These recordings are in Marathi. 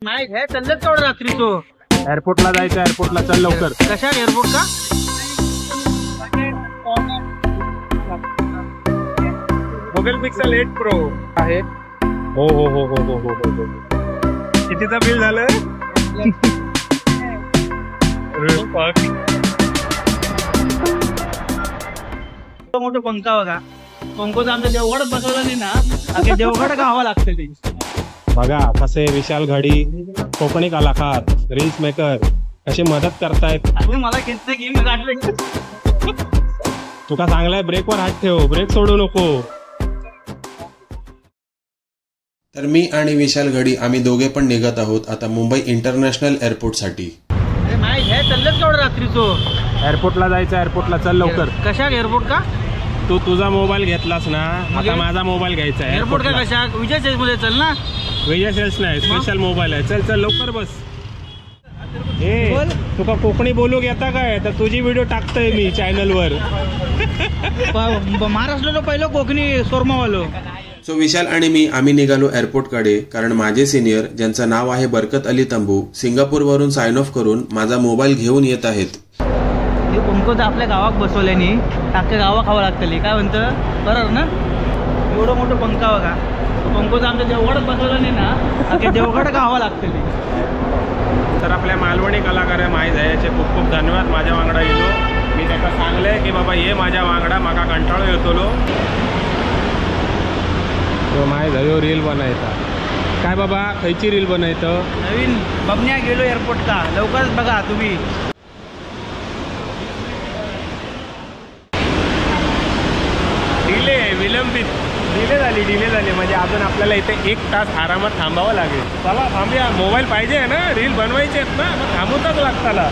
नाही हे चाललं तेवढं रात्री तो एअरपोर्टला जायचं, एअरपोर्टला चल लवकर. कशा एअरपोर्ट का? गुगल पिक्सेल 8 प्रो आहे. हो हो हो हो हो हो हो. कितीचं बिल झालं? मोठं पंखा बघा, पंखोचं आमच्या देवगडच बसवलं नाही ना, अख्या देवगड गावा लागतं ते. बघा कसे विशाल घडी, कोकणी कलाकार, रील्स मेकर कशी मदत करतायत. मला घेतलं की मी गाठलं. तुका चांगलाय ब्रेकवर हात ठेव, ब्रेक सोडू नको. तर मी आणि विशाल घडी आम्ही दोघे पण निघत आहोत आता मुंबई इंटरनॅशनल एअरपोर्ट साठी. नाही हे चाललं तेवढं रात्री तो एअरपोर्टला जायचं, एअरपोर्टला चल लवकर. कशा एअरपोर्ट का? तू तुझा मोबाईल घेतलास ना, आता माझा मोबाईल घ्यायचा आहे. एअरपोर्ट का कशा? विजय सेल्स मध्ये चल ना. विजय सेल्स नाही, स्पेशल मोबाईल आहे. चल चल लवकर बस. ए तुका कोकणी बोलू घेता काय? तर तुझी व्हिडिओ टाकतोय मी चॅनल वर. महाराष्ट्राला पहिलं कोकणी सोरमावालो. सो विशाल आणि मी आम्ही निघालो एअरपोर्टकडे, कारण माझे सिनियर ज्यांचं नाव आहे बरकत अली तंबू सिंगापूरवरून साइन ऑफ करून माझा मोबाईल घेऊन येत आहेत. हे पंखोचं आपल्या गावात बसवल्याने अख्ख्या गावा खावं लागतली. काय म्हणतं बरोबर ना? एवढं मोठं पंखा बघा, पंखोचं आमच्या देवगडच बसवलं नाही ना, अख्ख्या देवगड गावा लागतली. तर आपल्या मालवणी कलाकार माहीत आहे याचे खूप खूप धन्यवाद. माझ्या वांगडा येलो, मी त्याला सांगले की बाबा ये माझ्या वांगडा, माका कंटाळो येतलो. तो माहीत आहे रील बनायचा. काय बाबा खयची रील बनायचं? नवीन बबन्या गेलो एअरपोर्टला, लवकरच बघा तुम्ही. डिले झाली म्हणजे अजून आपल्याला इथे 1 तास आरामात थांबावं लागेल. चला थांबूया, मोबाईल पाहिजे ना, रील बनवायचे आहेत ना, मग थांबवताच लागताला.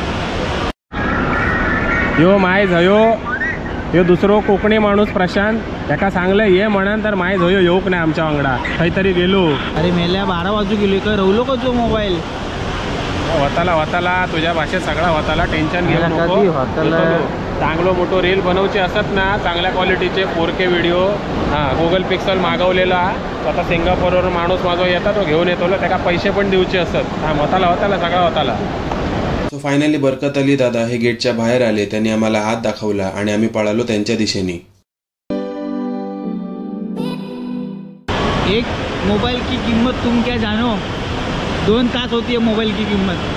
यो माय झयो, यो दुसरो कोकणी माणूस प्रशांत, त्याका सांगलं ये म्हणा तर माय झयो येऊक नाही आमच्या वांगडा. काहीतरी गेलो. अरे मेल्या 12 वाजू गेलो का? रवलो का तो मोबाईल? होताला तुझ्या भाषेत सगळा होताला. टेन्शन घेऊ नको. चांगलो मोठो रील बनवचे असत ना, चांगल्या क्वालिटीचे 4K व्हिडिओ. गुगल पिक्सल मागवलेला आता सिंगापूरवरून माणूस माझा येतात, तो घेऊन येतो, त्याला पैसे पण देऊचे असत. होताला सगळा होताला. सो फायनली बरकत अली दादा हे गेटच्या बाहेर आले. त्यांनी आम्हाला हात दाखवला आणि आम्ही पळालो त्यांच्या दिशेने. एक मोबाईल की किंमत तुम क्या जानो? 2 तास होती है मोबाईल की किंमत.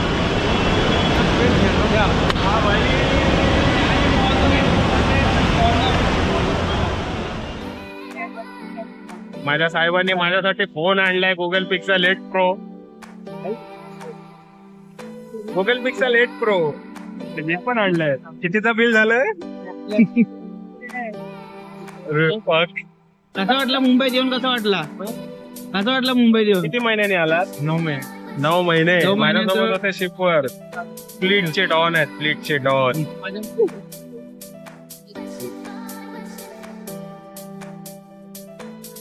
माझ्या साहेबांनी माझ्यासाठी फोन आणलाय Google Pixel 8 pro. Google Pixel 8 pro मी पण आणलंय. कितीचं बिल झालं? कसा वाटला मुंबईत येऊन? कसा वाटला मुंबईत येऊन? किती महिन्याने आलात? 9 महिने. 9 महिने माझ्यासोबत होते शिपवर. फ्लीटचे डॉन आहेत, फ्लीटचे डॉन.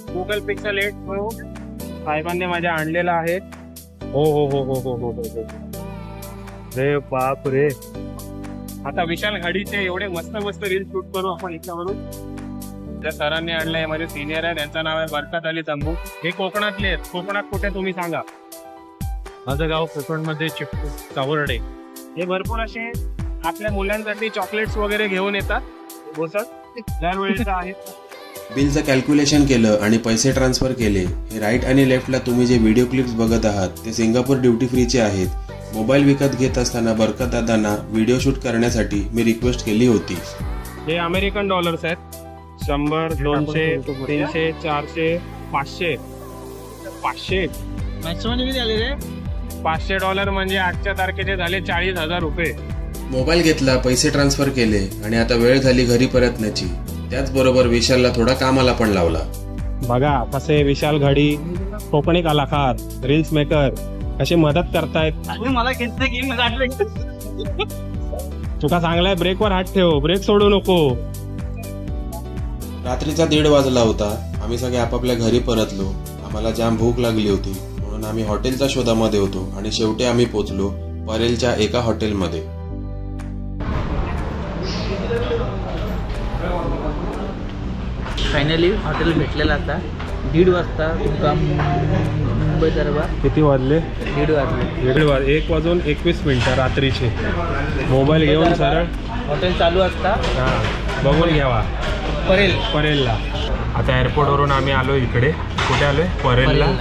गुगल पिक्सेल 8 प्रो साहेबांनी माझ्या आणलेला आहे. हो हो हो हो हो हो हो. रे बाप रे. आता विशाल घडीचे एवढे मस्त मस्त रील शूट करू आपण इथल्यावरून. त्या सरांनी आणलंय, माझे सिनियर आहे, त्यांचं नाव आहे बरकत अली तंबू. हे कोकणातले आहेत. कोकणात कुठे तुम्ही सांगा? माझं गाव कोकणमध्ये चिपळूण, चावरडे. हे भरपूर असे आपल्या मुलांसाठी चॉकलेट्स वगैरे घेऊन येतात. बोसट दरवेळेचं आहे. बिलचं कॅल्क्युलेशन केलं आणि पैसे ट्रान्सफर केले. हे राईट आणि लेफ्टला तुम्ही जे व्हिडिओ क्लिप्स बघत आहात ते सिंगापूर ड्युटी फ्रीचे आहेत. मोबाईल विकत घेत असताना बरकत दादांना व्हिडिओ शूट करण्यासाठी मी रिक्वेस्ट केली होती. हे अमेरिकन डॉलर्स आहेत. 100, 200, 300, 400, 500. 500 किती आले रे? $500 म्हणजे आजच्या तारखेचे झाले 40,000 रुपये. मोबाईल घेतला, पैसे ट्रान्सफर केले आणि आता वेळ झाली घरी परतण्याची. त्याचबरोबर विशालला थोडा कामाला पण लावला. बघा कसे विशाल घडी, कोकणी कलाकार, रील्स मेकर कशी मदत करतायत. मला घेतलं की मी गाठलं. तुका चांगलाय ब्रेकवर हात ठेव, ब्रेक सोडू नको. रात्रीचा 1:30 वाजला होता. आम्ही सगळे आपापल्या घरी परतलो. आम्हाला जाम भूक लागली होती म्हणून आम्ही हॉटेलच्या शोधामध्ये होतो आणि शेवटी आम्ही पोचलो परेलच्या एका हॉटेलमध्ये. फायनली हॉटेल भेटलेलं आता. 1:30 वाजता तुमका मुंबई दरबार. किती वाजले? 1:30 1 वाजून 21 मिनिटं रात्रीचे. मोबाईल घेऊन सरळ हॉटेल चालू असता. हां बघून घ्यावा परेलला. आता एअरपोर्टवरून आम्ही आलो इकडे. कुठे आलोय? परेलला.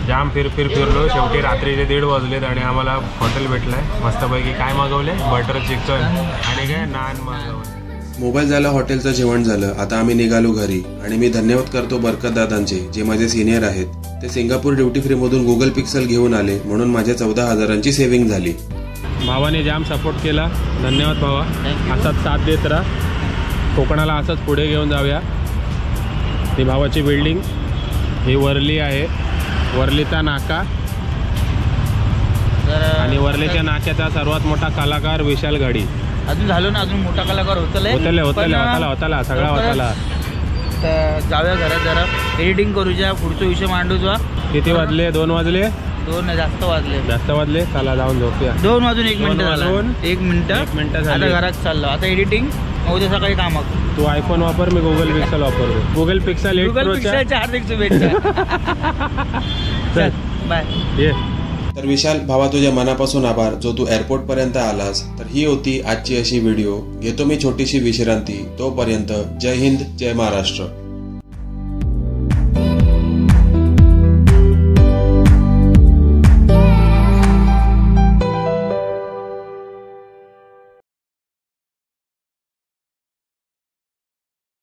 जाम फिरलो. शेवटी रात्रीचे 1:30 वाजलेत आणि आम्हाला हॉटेल भेटलंय मस्तपैकी. काय मागवले? बटर चिकन आणि काय नान मागवले. मोबाईल झालं, हॉटेलचं जेवण झालं. आता आम्ही निघालो घरी आणि मी धन्यवाद करतो बरकत दादांचे, जे माझे सिनियर आहेत. ते सिंगापूर ड्युटी फ्री मधून गुगल पिक्सल घेऊन आले म्हणून माझ्या 14,000ची सेव्हिंग झाली. भावाने जाम सपोर्ट केला. धन्यवाद भावा. असाच साथ देत राहा. कोकणाला असंच पुढे घेऊन जाऊया. ही भावाची बिल्डिंग, ही वर्ली आहे. वर्लीचा नाका आणि वर्लीच्या नाक्याचा सर्वात मोठा कलाकार विशाल घाडी. अजून झालो ना, अजून मोठा कलाकार होतला सगळा होतला. तर जाऊया घरात जरा एडिटिंग करूया, पुढचा विषय मांडूचा. किती वाजले? 2 वाजले? 2 जास्त वाजले. चला जाऊन झोपूया. 2 वाजून 1 मिनिट झालं. 1 मिनिट झाली. आता घरात चाललो. आता एडिटिंग, उद्या सकाळी कामाक. तू आयफोन वापर, मी गुगल पिक्सल वापरतो. गुगल पिक्सलच्या हार्दिक शुभेच्छा. चल बाय. ये. तर विशाल भावा, तुझ्या मनापासून आभार जो तू एअरपोर्ट पर्यंत आलास. तर ही होती आजची अशी व्हिडिओ. घेतो मी छोटीशी विश्रांती. तोपर्यंत जय हिंद, जय महाराष्ट्र.